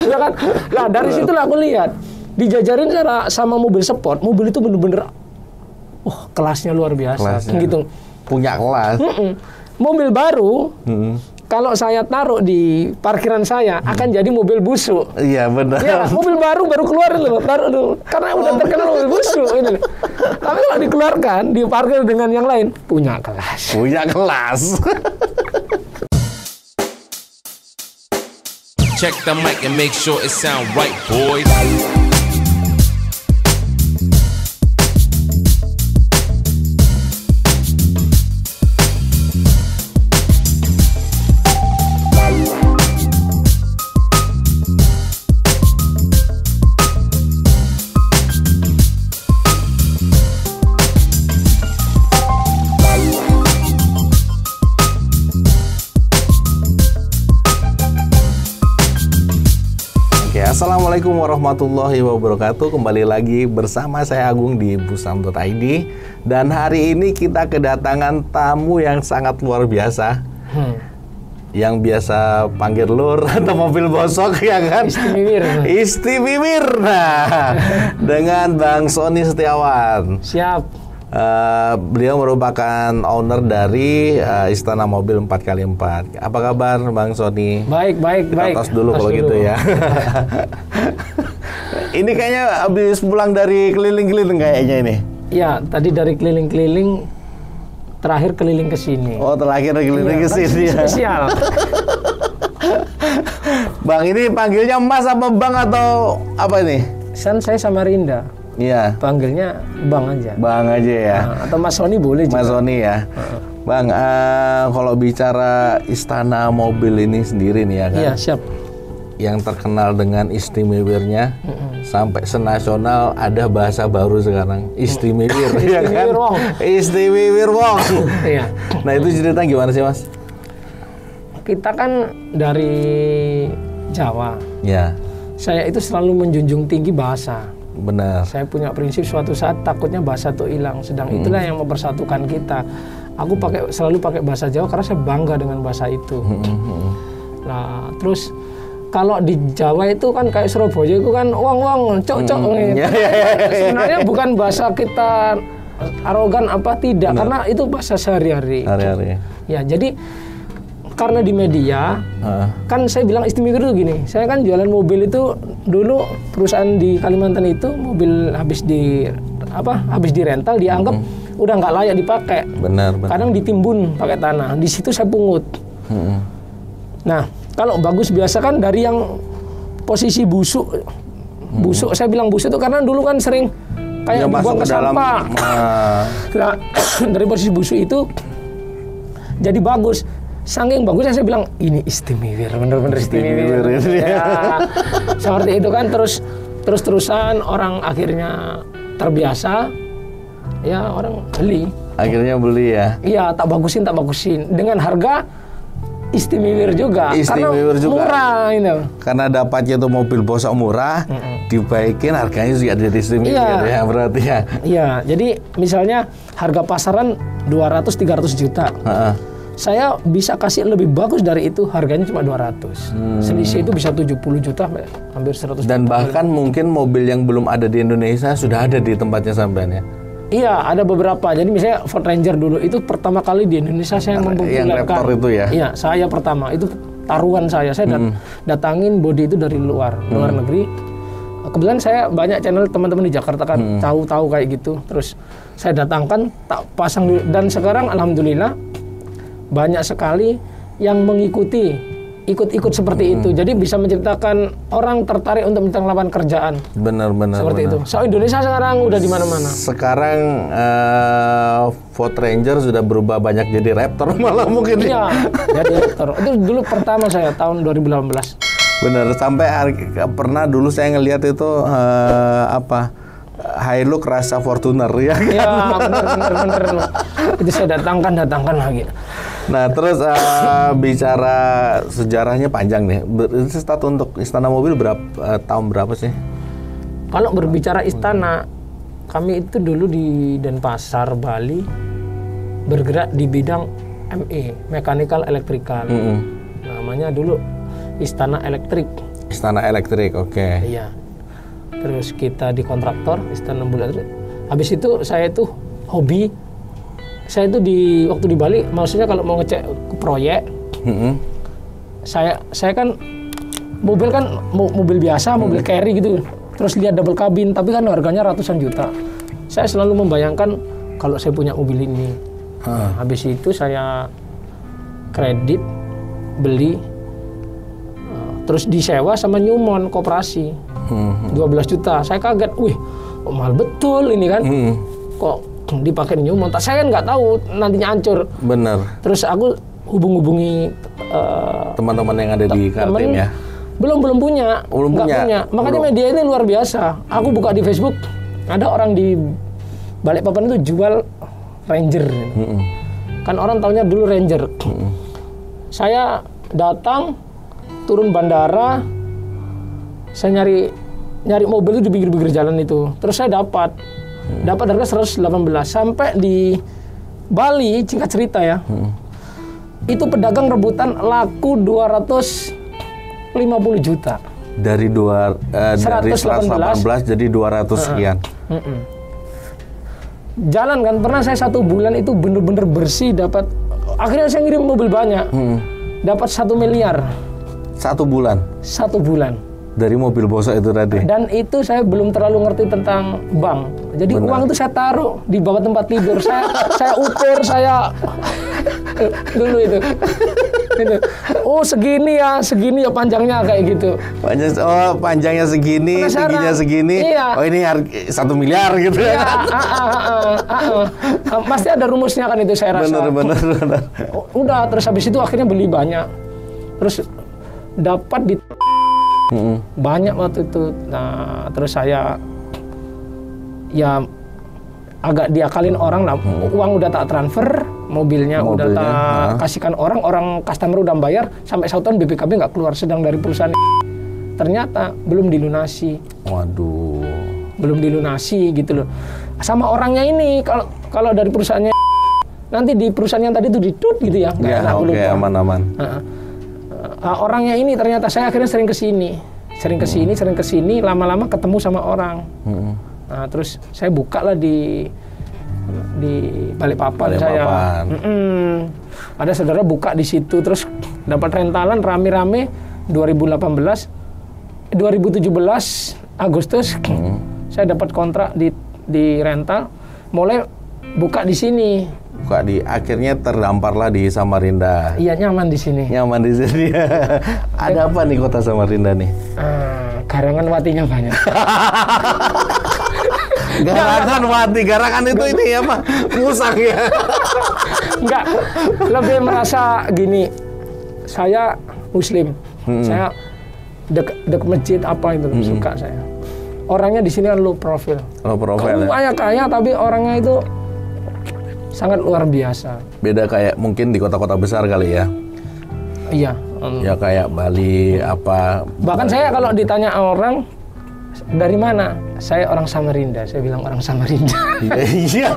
Ya kan? Nah dari situlah aku lihat dijajarin sama mobil sport, mobil itu bener-bener, kelasnya luar biasa, gitu. Punya kelas. Mobil baru, kalau saya taruh di parkiran saya akan jadi mobil busuk. Iya benar. Ya, mobil baru keluar loh, taruh dulu. Karena udah terkenal mobil busuk ini. Tapi kalau dikeluarkan, diparkir dengan yang lain, punya kelas. Punya kelas. Check the mic and make sure it sound right, boys. Assalamualaikum warahmatullahi wabarakatuh. Kembali lagi bersama saya Agung di Busam.id. Dan hari ini kita kedatangan tamu yang sangat luar biasa. Yang biasa panggil lur atau mobil bosok, ya kan? Isti Mimir. Nah, dengan Bang Sony Setiawan. Siap. Beliau merupakan owner dari Istana Mobil 4x4. Apa kabar Bang Sony? Baik. Kita tos dulu kalau gitu ya. Ini kayaknya habis pulang dari keliling-keliling kayaknya ini. Ya, tadi dari keliling-keliling, terakhir keliling ke sini. Oh, terakhir keliling ke sini ya. Spesial. Bang, ini panggilnya Mas apa Bang atau apa ini? Saya Samarinda. Iya. Panggilnya Bang aja. Bang aja ya. Atau Mas Sony boleh juga. Mas Sony ya. Bang, kalau bicara Istana Mobil ini sendiri nih ya kan? Iya, siap. Yang terkenal dengan istimewirnya, sampai senasional ada bahasa baru sekarang, istimewir. Ya kan? Istimewir wong. Iya. Nah itu cerita gimana sih Mas? Kita kan dari Jawa. Ya. Saya itu selalu menjunjung tinggi bahasa. Benar. Saya punya prinsip suatu saat takutnya bahasa itu hilang. Sedang itulah yang mempersatukan kita. Aku selalu pakai bahasa Jawa karena saya bangga dengan bahasa itu. Nah, terus kalau di Jawa itu kan kayak Surabaya itu kan wong cok gitu. Sebenarnya bukan bahasa kita arogan apa tidak, karena itu bahasa sehari-hari. Ya, jadi karena di media kan saya bilang istimewa itu gini. Saya kan jualan mobil itu dulu, perusahaan di Kalimantan itu mobil habis di rental dianggap udah nggak layak dipakai. Benar. Kadang ditimbun pakai tanah. Di situ saya pungut. Nah, kalau bagus biasa kan dari yang posisi busuk. Saya bilang busuk itu karena dulu kan sering kayak dibuang ke sampah. Nah, dari posisi busuk itu jadi bagus. Saking bagusnya saya bilang ini istimewa, bener-bener istimewa. Ya, seperti itu kan, terus-terusan orang akhirnya terbiasa, ya orang beli. Akhirnya beli ya? Iya, tak bagusin dengan harga istimewa juga. Karena murah itu. Karena dapatnya itu mobil bosok murah, dibaikin harganya juga jadi istimewa ya berarti ya. Iya, jadi misalnya harga pasaran 200-300 juta. Saya bisa kasih lebih bagus dari itu, harganya cuma 200. Selisih itu bisa 70 juta, hampir 100 juta. Dan bahkan mungkin mobil yang belum ada di Indonesia sudah ada di tempatnya sampean ya? Iya, ada beberapa. Jadi misalnya Ford Ranger dulu, itu pertama kali di Indonesia saya mempopulerkan. Yang Raptor itu ya? Iya, saya pertama. Itu taruhan saya. Saya datangin body itu dari luar negeri. Kebetulan saya banyak channel teman-teman di Jakarta kan, tahu kayak gitu. Terus saya datangkan, tak pasang dulu. Dan sekarang alhamdulillah banyak sekali yang mengikuti, ikut seperti itu. Jadi bisa menciptakan orang tertarik untuk mencari lapangan kerjaan. Benar. Seperti itu. So Indonesia sekarang udah di mana-mana. Sekarang Ford Ranger sudah berubah banyak jadi Raptor malah mungkin. Iya, jadi Raptor. Itu dulu pertama saya tahun 2018. Benar. Sampai pernah dulu saya ngelihat itu Hilux rasa Fortuner ya. Iya, benar. Itu saya datangkan lagi. Nah, terus bicara sejarahnya panjang nih. Start untuk Istana Mobil tahun berapa sih? Kalau berbicara istana, kami itu dulu di Denpasar, Bali, bergerak di bidang ME, Mechanical Electrical. Namanya dulu Istana Elektrik. Istana Elektrik, oke. Iya. Terus kita di kontraktor Istana Bulu Elektrik. Habis itu saya itu hobi. Saya itu waktu di Bali, maksudnya kalau mau ngecek ke proyek, saya kan mobil biasa, mobil carry gitu. Terus lihat double cabin, tapi kan harganya ratusan juta. Saya selalu membayangkan kalau saya punya mobil ini. Habis itu saya kredit, beli, terus disewa sama Newmont koperasi, 12 juta. Saya kaget, wih, kok mahal betul ini kan? Kok dipakai Newmont? Saya kan nggak tahu nantinya hancur. Bener. Terus aku hubungi Teman-teman yang ada di Kaltim ya. Belum punya. Belum Nggak punya. Makanya media ini luar biasa. Aku buka di Facebook, ada orang di Balikpapan itu jual Ranger. Kan orang taunya dulu Ranger. Saya datang, turun bandara, saya nyari mobil itu di pinggir-pinggir jalan itu. Terus saya dapat harga 118. Sampai di Bali, singkat cerita ya, itu pedagang rebutan laku 250 juta. Dari 118 jadi 200 sekian. Jalan kan, pernah saya 1 bulan itu bener-bener bersih dapat. Akhirnya saya ngirim mobil banyak, dapat 1 miliar. 1 bulan? 1 bulan. Dari mobil bosok itu tadi? Dan itu saya belum terlalu ngerti tentang bank. Jadi uang itu saya taruh di bawah tempat tidur. Saya ukur, dulu itu. Oh segini ya panjangnya kayak gitu. Panjangnya segini, tingginya segini. Iya. Oh ini 1 miliar gitu ya. Pasti ada rumusnya kan itu saya rasa. Bener. Udah, terus habis itu akhirnya beli banyak. Terus dapat di banyak waktu itu. Nah, terus saya ya agak diakalin orang lah. Uang udah tak transfer, mobilnya udah tak kasihkan orang customer udah bayar, sampai 1 tahun BPKB nggak keluar, sedang dari perusahaan ternyata belum dilunasi. Waduh. Belum dilunasi gitu loh. Sama orangnya ini, kalau dari perusahaannya nanti di perusahaan yang tadi itu ditut gitu ya. Ya, oke, aman-aman. Orangnya ini ternyata saya akhirnya sering kesini, lama-lama ketemu sama orang. Nah, terus saya buka lah di Balikpapan. Saya. Ada saudara buka di situ, terus dapat rentalan rame-rame 2017 Agustus saya dapat kontrak di rental, mulai buka di sini. Akhirnya terdamparlah di Samarinda. Iya, nyaman di sini. Nyaman di sini. Ada apa nih kota Samarinda nih? Garangan watinya banyak. Garangan wati, garangan itu ini apa? Musang ya? Enggak, lebih merasa gini. Saya Muslim, saya dek masjid apa itu suka saya. Orangnya di sini kan low profile. Low profile. Kaya tapi orangnya itu sangat luar biasa. Beda kayak mungkin di kota-kota besar kali ya. Iya. Ya kayak Bali apa. Bahkan saya kalau ditanya orang dari mana, saya orang Samarinda. Saya bilang orang Samarinda. Iya.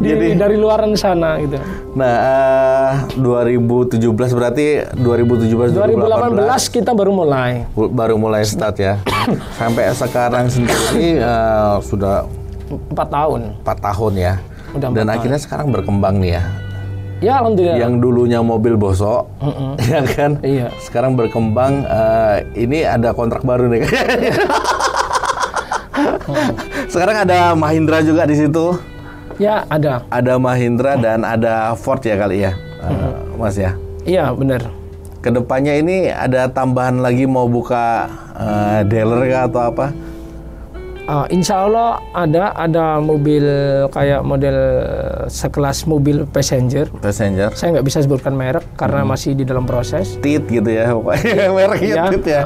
Jadi dari luaran sana gitu. Nah, 2017 berarti 2018 kita baru mulai start ya. Sampai sekarang sendiri sudah 4 tahun. 4 tahun ya. Dan akhirnya sekarang berkembang nih ya. Ya, alhamdulillah. Yang dulunya mobil bosok, ya kan? Iya. Sekarang berkembang. Ini ada kontrak baru nih. Sekarang ada Mahindra juga di situ. Ya, ada. Ada Mahindra dan ada Ford ya kali ya, Mas ya. Iya, benar. Kedepannya ini ada tambahan lagi mau buka dealer kah atau apa? Insya Allah ada mobil kayak model sekelas mobil passenger. Saya nggak bisa sebutkan merek karena masih di dalam proses. Tit gitu ya, mereknya Tit ya.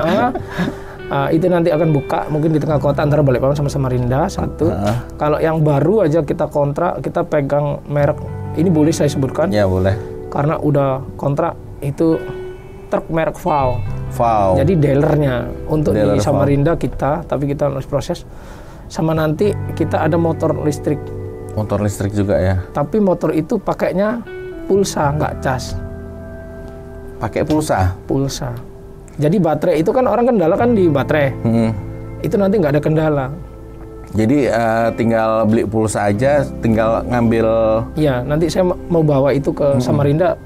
Itu nanti akan buka mungkin di tengah kota antara Balikpapan sama Samarinda satu. Kalau yang baru aja kita kontrak, kita pegang merek ini boleh saya sebutkan? Ya boleh. Karena udah kontrak itu truk merek VAW. Jadi dealernya untuk di Samarinda kita, tapi kita harus proses. Sama nanti kita ada motor listrik. Motor listrik juga ya. Tapi motor itu pakainya pulsa, nggak cas. Pakai pulsa? Pulsa. Jadi baterai itu kan orang kendala kan di baterai. Itu nanti nggak ada kendala. Jadi tinggal beli pulsa aja, tinggal ngambil. Iya, nanti saya mau bawa itu ke Samarinda.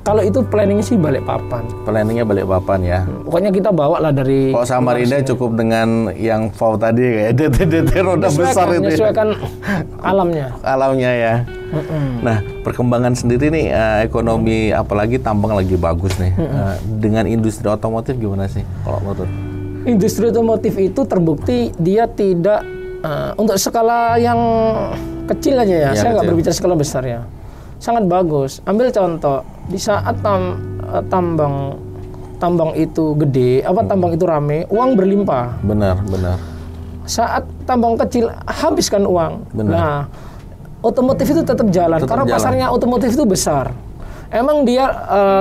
Kalau itu planningnya sih Balikpapan. Planningnya Balikpapan ya. Pokoknya kita bawa lah dari. Kalau Samarinda cukup dengan yang VAW tadi kayak DT roda besar itu. Menyesuaikan alamnya. Alamnya ya. Nah, perkembangan sendiri nih ekonomi apalagi tambang lagi bagus nih. Dengan industri otomotif gimana sih kalau menurut? Industri otomotif itu terbukti dia tidak untuk skala yang kecil aja ya. Saya nggak berbicara skala besar ya. Sangat bagus. Ambil contoh di saat tambang itu gede, tambang itu rame, uang berlimpah. Benar. Saat tambang kecil habiskan uang. Benar. Nah, otomotif itu tetap jalan karena pasarnya otomotif itu besar. Emang dia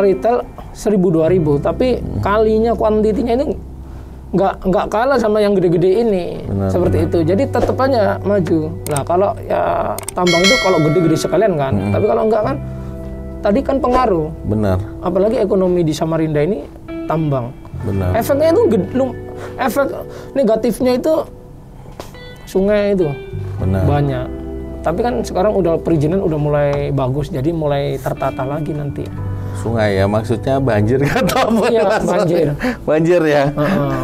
retail 1.000-2.000, tapi kalinya kuantitinya ini nggak kalah sama yang gede-gede ini. Seperti itu. Jadi tetap aja maju. Nah, kalau ya tambang itu kalau gede-gede sekalian kan. Tapi kalau enggak kan tadi kan pengaruh. Benar. Apalagi ekonomi di Samarinda ini tambang. Benar. Efeknya itu efek negatifnya itu sungai itu. Benar. Banyak. Tapi kan sekarang udah perizinan udah mulai bagus, jadi mulai tertata lagi nanti. Sungai ya, maksudnya banjir kan? Iya, banjir. Banjir ya?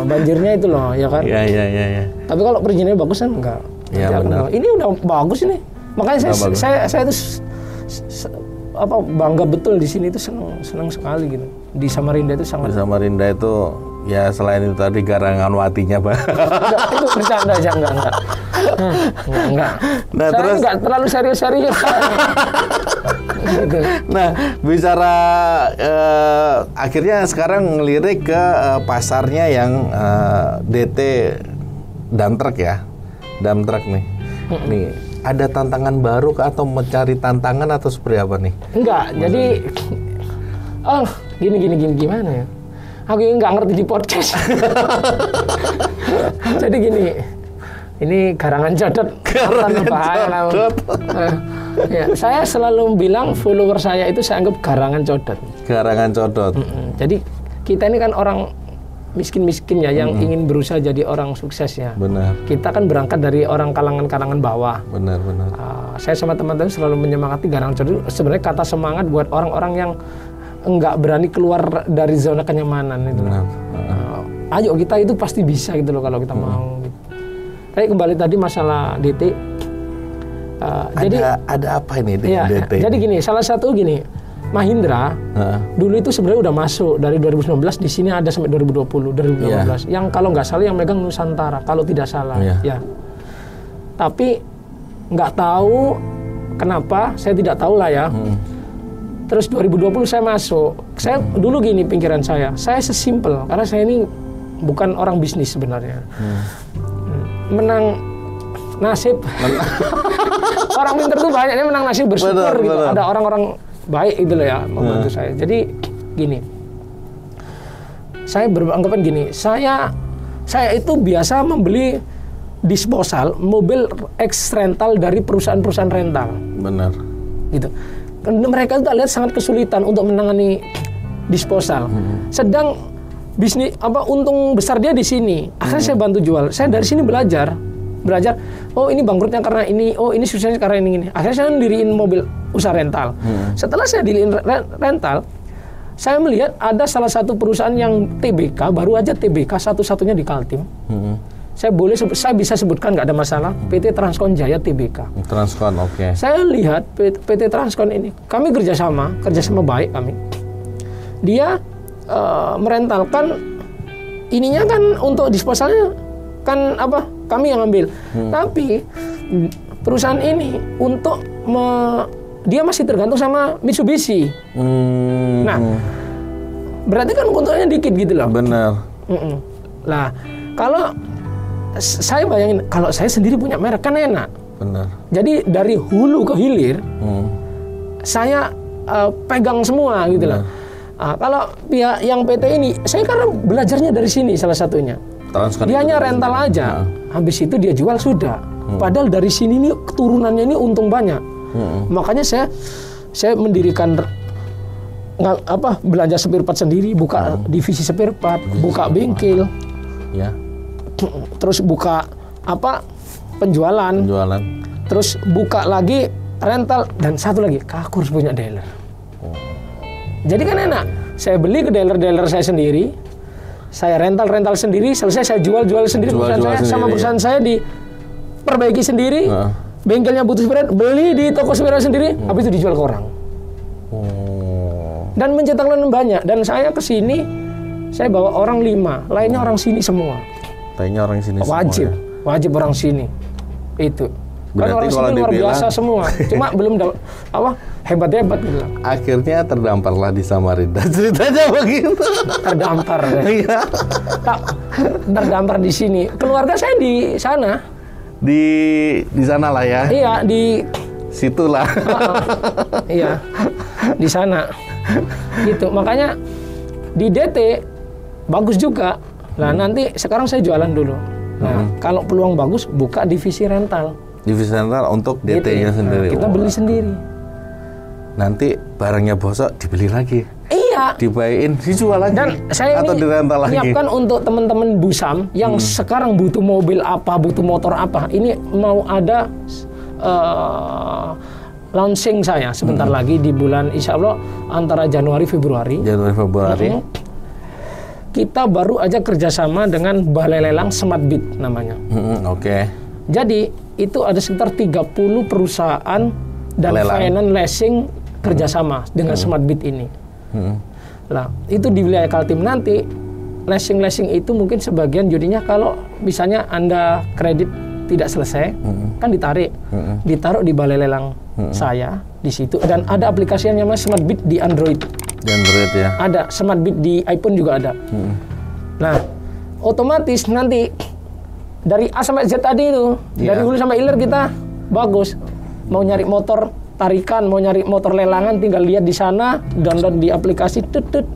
Banjirnya itu loh, ya kan? Iya. Tapi kalau perizinannya bagus kan enggak. Iya benar. Ini udah bagus ini. Makanya saya itu bangga betul di sini itu senang sekali gitu. Di Samarinda itu sangat. Di Samarinda itu ya selain itu tadi garangan watinya, Pak. Itu bercanda aja enggak. Enggak. Nah, saya terus enggak terlalu serius. Gitu. Nah, bicara akhirnya sekarang ngelirik ke pasarnya yang DT dump truck ya, dump truck nih. Nih, ada tantangan baru atau mencari tantangan atau seperti apa nih? Enggak, jadi gini gimana ya? Aku nggak ngerti di podcast. Jadi gini, ini garangan codot. Ya, saya selalu bilang follower saya itu saya anggap garangan codot. Garangan codot. Jadi kita ini kan orang miskin-miskin ya, yang ingin berusaha jadi orang sukses ya. Benar. Kita kan berangkat dari orang kalangan bawah. Benar. Saya sama teman-teman selalu menyemangati garangan codot. Sebenarnya kata semangat buat orang-orang yang enggak berani keluar dari zona kenyamanan itu. Ayo kita itu pasti bisa gitu loh kalau kita mau. Gitu. Tapi kembali tadi masalah DT. Ada apa ini dengan DT? Jadi gini, salah satu gini, Mahindra dulu itu sebenarnya udah masuk dari 2019, di sini ada sampai 2020, 2015. Yang kalau nggak salah yang megang Nusantara, kalau tidak salah. Ya. Tapi nggak tahu kenapa, saya tidak tahu lah ya. Terus 2020 saya masuk. Saya dulu gini pikiran saya sesimpel karena saya ini bukan orang bisnis sebenarnya. Menang nasib. Orang pintar tuh banyaknya menang nasib, bersyukur gitu. Ada orang-orang baik gitu loh ya membantu saya. Jadi gini, saya beranggapan gini, saya itu biasa membeli disposal mobil ex rental dari perusahaan-perusahaan rental. Benar. Gitu. Mereka itu lihat sangat kesulitan untuk menangani disposal. Sedang bisnis untung besar dia di sini. Akhirnya saya bantu jual. Saya dari sini belajar. Oh ini bangkrutnya karena ini. Oh ini susahnya karena ini. Akhirnya saya diriin mobil usaha rental. Setelah saya diriin rental, saya melihat ada salah satu perusahaan yang TBK, baru aja TBK satu-satunya di Kaltim. Saya bisa sebutkan, nggak ada masalah. PT Transkon Jaya TBK. Transkon, oke. Saya lihat PT Transkon ini, kami kerjasama baik kami. Dia merentalkan ininya kan untuk disposalnya kan kami yang ambil. Tapi perusahaan ini untuk dia masih tergantung sama Mitsubishi. Nah, berarti kan untungnya dikit gitu loh. Benar. Lah, kalau saya bayangin kalau saya sendiri punya merek kan enak. Benar. Jadi dari hulu ke hilir saya pegang semua gitu loh. Kalau pihak yang PT ini, saya karena belajarnya dari sini salah satunya. Dia hanya rental aja, habis itu dia jual sudah. Padahal dari sini nih keturunannya ini untung banyak. Makanya saya mendirikan belanja spare part sendiri, buka divisi spare part, buka bengkel, Ya. terus buka penjualan, terus buka lagi rental, dan satu lagi aku harus punya dealer. Jadi kan enak, saya beli ke dealer saya sendiri, saya rental sendiri, selesai saya jual sendiri perusahaan saya, sama perusahaan saya diperbaiki sendiri, bengkelnya butuh spare, beli di toko spare sendiri, habis itu dijual ke orang. Dan mencetak layanan banyak, dan saya ke sini saya bawa orang 5, lainnya orang sini semua. Lainnya orang sini Wajib orang sini. Itu. Kan Berarti orang kalau sini luar dibilang- biasa semua. Cuma belum hebat-hebat gitu. Akhirnya terdamparlah di Samarinda. Ceritanya begitu. Terdampar. Iya. Terdampar di sini. Keluarga saya di sana. Di sana lah ya. Iya, di Situlah. iya. Di sana. Gitu. Makanya di DT bagus juga. Nah, nanti sekarang saya jualan dulu. Nah, kalau peluang bagus buka divisi rental. Divisi rental untuk DT-nya Gitu. sendiri. Nah, kita beli sendiri. Nanti barangnya bosok dibeli lagi. Iya. Dibayain, dijual lagi. Dan saya atau ini dirental lagi. menyiapkan untuk teman-teman Busam yang sekarang butuh mobil apa, butuh motor apa. Ini mau ada launching saya sebentar lagi di bulan, insya Allah antara Januari Februari. Kita baru aja kerjasama dengan Balai Lelang Smart Bid namanya. Oke. Jadi itu ada sekitar 30 perusahaan dan Lelang. finance leasing kerjasama dengan Smart Bid ini. Nah, itu di wilayah Kaltim nanti leasing itu mungkin sebagian jadinya kalau misalnya Anda kredit tidak selesai, kan ditarik, ditaruh di Balai Lelang saya di situ, dan ada aplikasi yang namanya Smart Bid di Android. Di Android ya. Ada Smart Bid di iPhone juga ada. Nah, otomatis nanti dari A sampai Z tadi itu, dari hulu sampai hilir kita bagus. Mau nyari motor tarikan, mau nyari motor lelangan, tinggal lihat di sana, download di aplikasi, tut.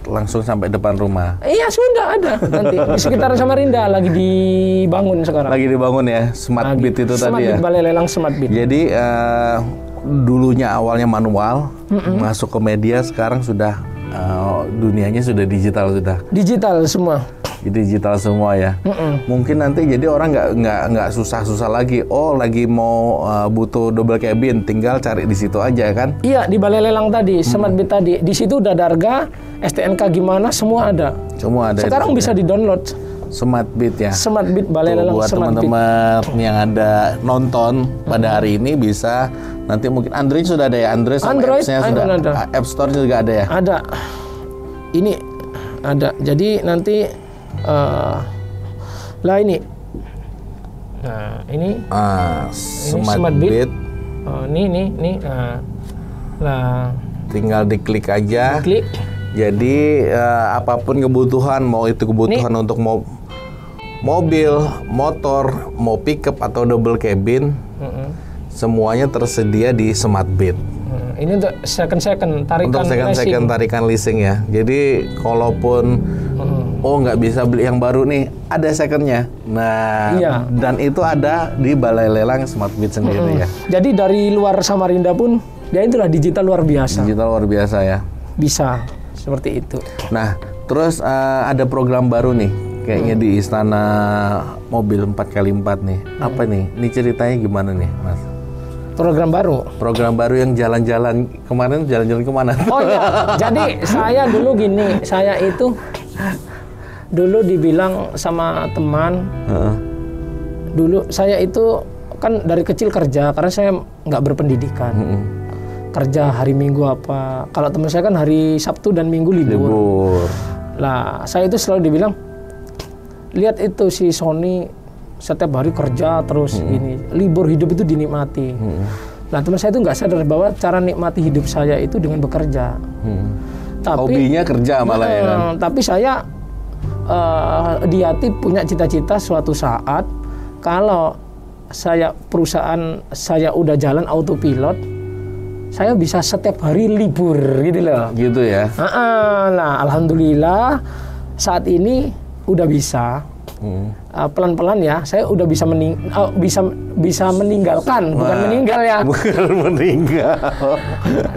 Langsung sampai depan rumah. Iya, sudah ada nanti di sekitar Samarinda lagi dibangun sekarang. Lagi dibangun ya, Smart Bid itu Smart tadi ya. Bid, Balai Lelang Smart Bid. Jadi dulunya awalnya manual, masuk ke media, sekarang sudah dunianya sudah digital sudah. Digital semua. Digital semua ya. Mungkin nanti jadi orang nggak susah-susah lagi. Oh, lagi mau butuh double cabin, tinggal cari di situ aja kan? Iya, di Balai Lelang tadi, Smart Bid tadi. Di situ udah ada harga, STNK gimana, semua ada. Semua ada. Sekarang bisa di-download. Smart Bid ya. Smart Bid Balai Tuh, Lelang buat Smart Bid. teman-teman yang ada nonton pada hari ini bisa nanti mungkin Android sudah ada ya, Android sama Android, apps-nya sudah ada. App Store juga ada ya. Ada. Ini ada. Jadi nanti lah ini. Nah, ini Smart Bid. Oh, ini. Nah, Tinggal diklik aja. klik. Jadi apapun kebutuhan, mau itu kebutuhan untuk mobil, motor, mau pickup atau double cabin, semuanya tersedia di Smart Bid. Ini untuk second tarikan Untuk second tarikan leasing ya. Jadi kalaupun nggak bisa beli yang baru nih, ada secondnya. Nah, Iya. dan itu ada di Balai Lelang Smart Bid sendiri ya. Jadi dari luar Samarinda pun, ya itulah digital luar biasa. Digital luar biasa ya. Bisa seperti itu. Nah, terus ada program baru nih, kayaknya di Istana Mobil 4x4 nih. Apa nih? Ini ceritanya gimana nih, Mas? Program baru. Program baru yang jalan-jalan kemarin, jalan-jalan kemana? Oh iya, jadi saya dulu gini, saya itu dulu dibilang sama teman, dulu saya itu kan dari kecil kerja, karena saya nggak berpendidikan. Kerja hari Minggu apa, kalau teman saya kan hari Sabtu dan Minggu libur. Lah, saya itu selalu dibilang, lihat itu si Sony setiap hari kerja terus ini, libur hidup itu dinikmati. Nah, teman saya itu nggak sadar bahwa cara nikmati hidup saya itu dengan bekerja. Tapi Hobinya kerja malah ya kan? Tapi saya di hati punya cita-cita suatu saat kalau perusahaan saya udah jalan autopilot, saya bisa setiap hari libur gitu loh. Gitu ya. Nah, alhamdulillah saat ini udah bisa. pelan-pelan ya, saya udah bisa meninggalkan, bukan meninggal ya. Bukan meninggal.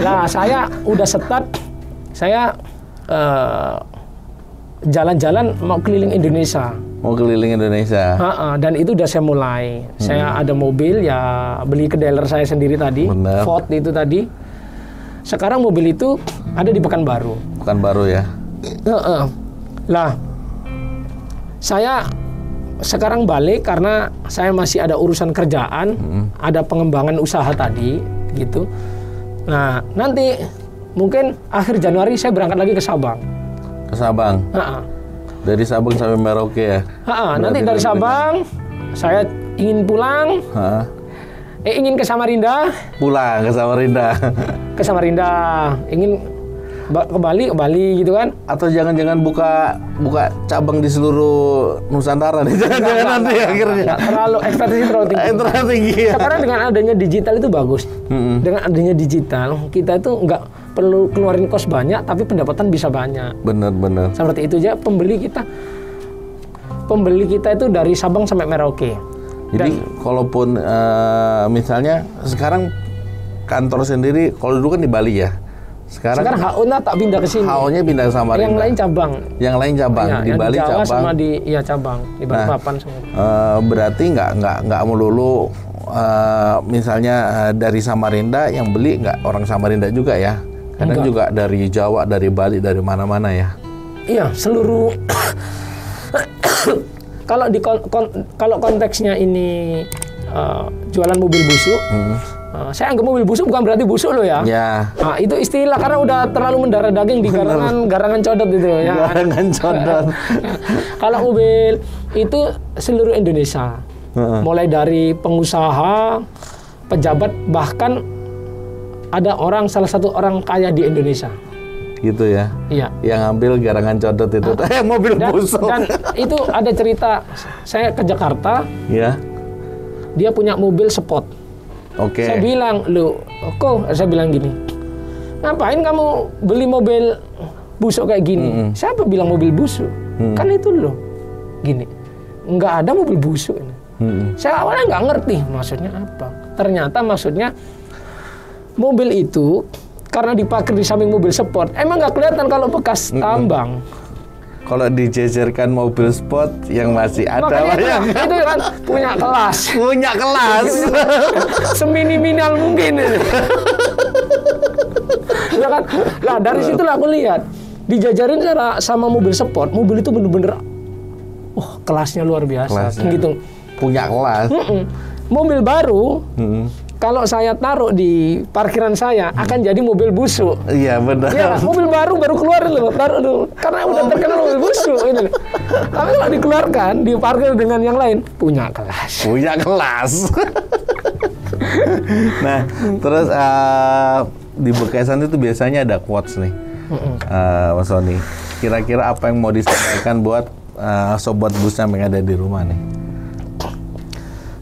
Nah, saya udah start, saya jalan-jalan mau keliling Indonesia. Mau keliling Indonesia. Dan itu udah saya mulai. Saya ada mobil ya, beli ke dealer saya sendiri tadi, Bener. Ford itu tadi. Sekarang mobil itu ada di Pekanbaru. Pekanbaru ya. Lah, saya sekarang balik karena saya masih ada urusan kerjaan, ada pengembangan usaha tadi, gitu. Nah, nanti mungkin akhir Januari saya berangkat lagi ke Sabang. Ke Sabang. Dari Sabang sampai Merauke ya. Nanti dari Sabang saya ingin pulang. Ingin ke Samarinda. Pulang ke Samarinda. Ke Samarinda. Ingin ke Bali gitu kan. Atau jangan-jangan buka cabang di seluruh Nusantara nih. Jangan nanti akhirnya. Terlalu ekspektasi terlalu tinggi. Terlalu tinggi ya. Sekarang dengan adanya digital itu bagus. Dengan adanya digital, kita itu nggak perlu keluarin kos banyak, tapi pendapatan bisa banyak. Benar. Seperti itu aja pembeli kita itu dari Sabang sampai Merauke. Jadi kalaupun misalnya sekarang kantor sendiri, kalau dulu kan di Bali ya. Sekarang HO-nya tak pindah ke sini. HO-nya pindah ke Samarinda. Yang lain cabang. Yang lain cabang. Ya, di yang Bali di Jawa cabang. sama di cabang di Balikpapan semua. Berarti nggak melulu misalnya dari Samarinda yang beli nggak orang Samarinda juga ya. Kadang juga dari Jawa, dari Bali, dari mana-mana ya. Iya, seluruh kalau konteksnya ini jualan mobil busuk, saya anggap mobil busuk bukan berarti busuk loh ya. Ya. Nah, itu istilah karena udah terlalu mendarah daging di garangan codot itu ya. Garangan codot. Kalau mobil itu seluruh Indonesia, mulai dari pengusaha, pejabat, bahkan ada salah satu orang kaya di Indonesia. Gitu ya. Iya. Yang ambil garangan codot itu. Mobil busuk. Dan itu ada cerita, saya ke Jakarta. Ya. Dia punya mobil sport. Oke. Saya bilang, saya bilang gini, ngapain kamu beli mobil busuk kayak gini? Siapa bilang mobil busuk? Kan itu loh, gini, nggak ada mobil busuk ini. Saya awalnya nggak ngerti maksudnya apa. Ternyata maksudnya mobil itu karena diparkir di samping mobil sport, emang nggak kelihatan kalau bekas tambang. Kalau dijejerkan mobil sport yang masih ada, makanya itu kan punya kelas. Punya kelas. Seminimal mungkin. Ya kan? Nah, dari situlah aku lihat dijajarin sama mobil sport, mobil itu bener-bener kelasnya luar biasa. Kelasnya. Gitu. Punya kelas. Mobil baru kalau saya taruh di parkiran saya akan jadi mobil busuk. Iya benar. Ya, mobil baru keluar loh, taruh dulu. Karena udah terkenal mobil busuk ini. Tapi kalau dikeluarkan, diparkir dengan yang lain, punya kelas. Punya kelas. Nah, terus di Bekaisan itu biasanya ada quotes nih, Mas Sony. Kira-kira apa yang mau disampaikan buat sobat Busam yang ada di rumah nih?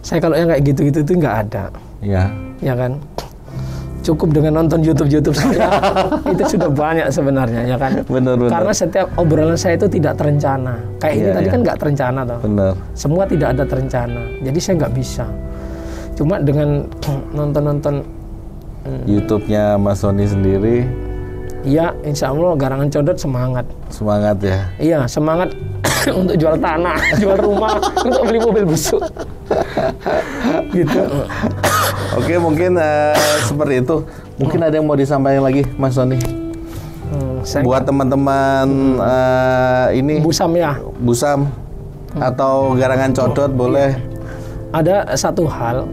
Saya kalau yang kayak gitu-gitu itu nggak ada. Ya. Ya kan? Cukup dengan nonton YouTube saya itu sudah banyak sebenarnya, ya kan? Benar. Karena setiap obrolan saya itu tidak terencana. Kayak ini tadi kan nggak terencana toh. Benar. Semua tidak ada terencana. Jadi saya nggak bisa. Cuma dengan nonton YouTube-nya Mas Sony sendiri. Iya, insya Allah garangan codot semangat. Semangat ya. Iya, semangat untuk jual tanah, jual rumah, untuk beli mobil busuk. Gitu. Oke, mungkin seperti itu. Mungkin ada yang mau disampaikan lagi, Mas Sony? Buat teman-teman ini Busam ya. Busam atau garangan codot boleh. Ada satu hal,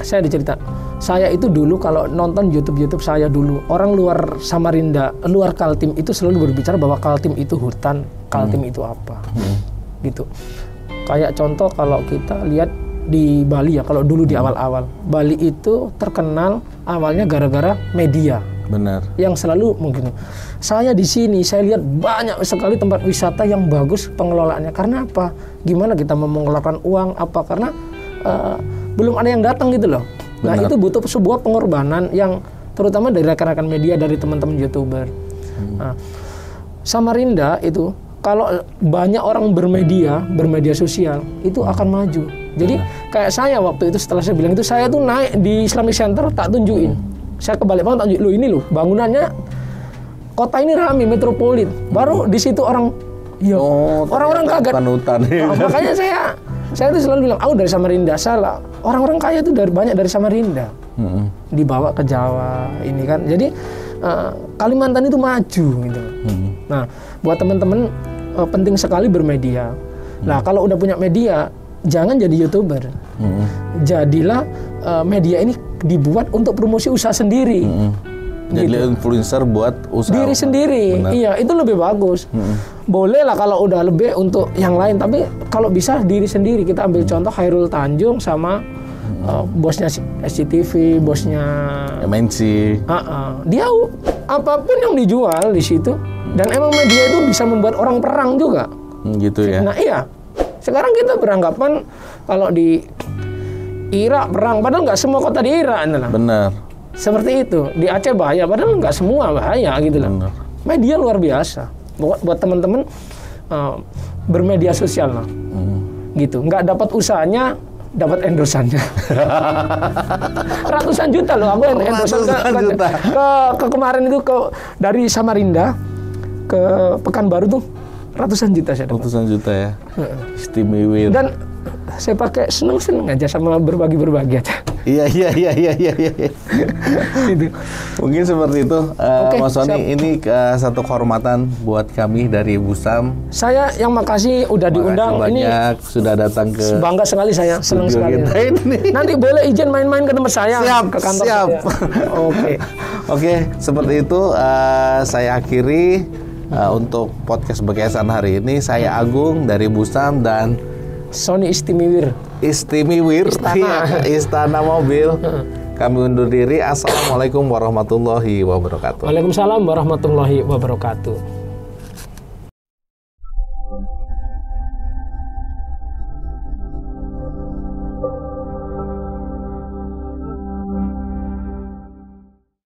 saya dicerita. Saya itu dulu kalau nonton YouTube saya dulu, orang luar Samarinda, luar Kaltim itu selalu berbicara bahwa Kaltim itu hutan, Kaltim itu apa, gitu. Kayak contoh kalau kita lihat di Bali ya, kalau dulu di awal-awal, Bali itu terkenal awalnya gara-gara media. Benar. Yang selalu mungkin. Saya di sini, saya lihat banyak sekali tempat wisata yang bagus pengelolaannya. Karena apa? Gimana kita mau mengeluarkan uang apa? Karena belum ada yang datang gitu loh. Nah, itu butuh sebuah pengorbanan yang terutama dari rekan-rekan media, dari teman-teman YouTuber. Nah, Samarinda itu kalau banyak orang bermedia sosial itu akan maju. Jadi kayak saya waktu itu setelah saya bilang itu, saya tuh naik di Islamic Center tak tunjukin. Saya ke Balikpapan tak tunjuk, loh ini loh bangunannya kota ini ramai metropolit. Baru di situ orang orang-orang kaget. Panutan. Makanya saya tuh selalu bilang, dari Samarinda. Salah. Orang-orang kaya itu banyak dari Samarinda. Dibawa ke Jawa ini kan. Jadi Kalimantan itu maju gitu. Nah, buat teman-teman penting sekali bermedia. Nah, kalau udah punya media, jangan jadi YouTuber. Jadilah media ini dibuat untuk promosi usaha sendiri. Jadi influencer buat usaha diri sendiri. Benar. Iya, itu lebih bagus. Boleh lah kalau udah lebih untuk yang lain, tapi kalau bisa diri sendiri. Kita ambil contoh Khairul Tanjung sama bosnya SCTV, bosnya MNC. Dia apapun yang dijual di situ, dan emang media itu bisa membuat orang perang juga. Gitu ya. Nah iya, sekarang kita beranggapan kalau di Irak perang, padahal nggak semua kota di Irak. Benar. Seperti itu. Di Aceh bahaya, padahal nggak semua bahaya gitu loh. Media luar biasa. Buat teman-teman bermedia sosial lah. Gitu. Nggak dapat usahanya, dapat endorsannya. Ratusan juta loh aku endorsan ke kemarin itu dari Samarinda ke Pekanbaru tuh ratusan juta saya dapat. Ratusan juta ya. Istimewa. Dan saya pakai seneng-seneng aja sama berbagi aja. Iya. Gitu. Mungkin seperti itu, Mas Sony. Ini satu kehormatan buat kami dari Busam. Saya yang makasih udah diundang. Makasih banyak sudah datang ke. Bangga sekali saya, senang sekali. Nanti boleh izin main-main ke tempat saya. Siap, ke kantor siap. Saya. Oke, seperti itu saya akhiri untuk podcast Bekesan hari ini. Saya Agung dari Busam dan Sony Istimewir. Istana Mobil. Kami undur diri. Assalamualaikum warahmatullahi wabarakatuh. Waalaikumsalam warahmatullahi wabarakatuh.